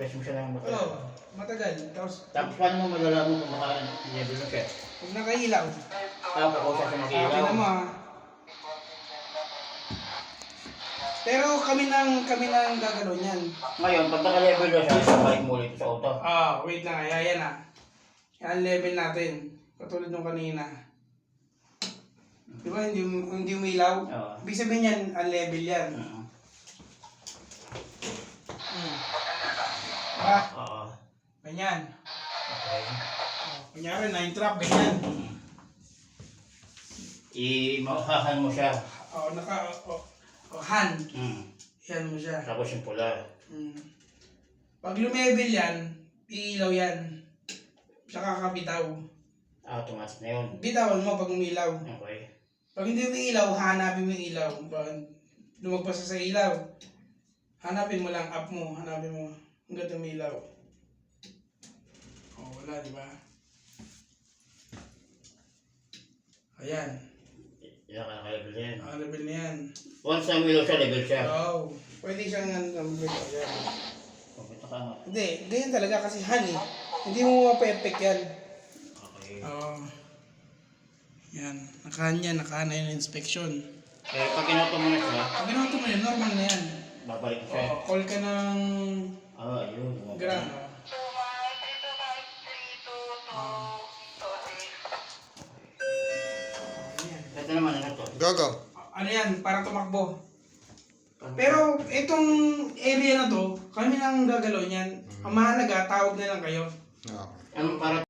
i-press mo siya ng matagal. Oo, matagal. Tapos Paano mo malalaman kung naka-level na siya? pag nakailaw, Ako siya sa mag-ilaw. tingnan mo ha. Pero kami nang gagalaw niyan. Ngayon, pag naka-level na siya, balik mo ulit sa auto. Wait lang, ayan na. Yan level natin. Katulad nung kanina. Di ba, hindi umilaw? Oo. Ibig sabihin yan, level yan. Diba? Oo. Ganyan. Okay. Kunyari, 9 trap, ganyan. I-mauhahan mo siya. Han. Mm. Yan mo siya. Tapos yung pula. Pag lumevel yan, iilaw yan. Tsaka kabitaw. Automatic na yun. Bitawan mo pag umilaw. Okay. Pag hindi umiilaw, hanapin mo yung ilaw. Pag lumagpas sa ilaw, hanapin mo lang up mo. Hanapin mo hanggang umilaw. Wala, di ba? Ayan. Yan ka naka-level na yan. Level na yan. Once na umilaw siya, level siya. Pwede siyang ayan. Pagkita ka nga. Hindi, ganyan talaga kasi han eh. Hindi mo mape-effect yan. Okay. Yan, naka na yung inspection. Eh, pag kinoto mo na siya, Pag ginawa mo yan, normal na yan. babalik siya. Call ka ng Ayun. gram. Ito naman, ano to? Go. Ano yan, para tumakbo. Pero itong area na to, kami nang gagalaw niyan. Ang mahalaga, tawag na lang kayo. Okay. Anong para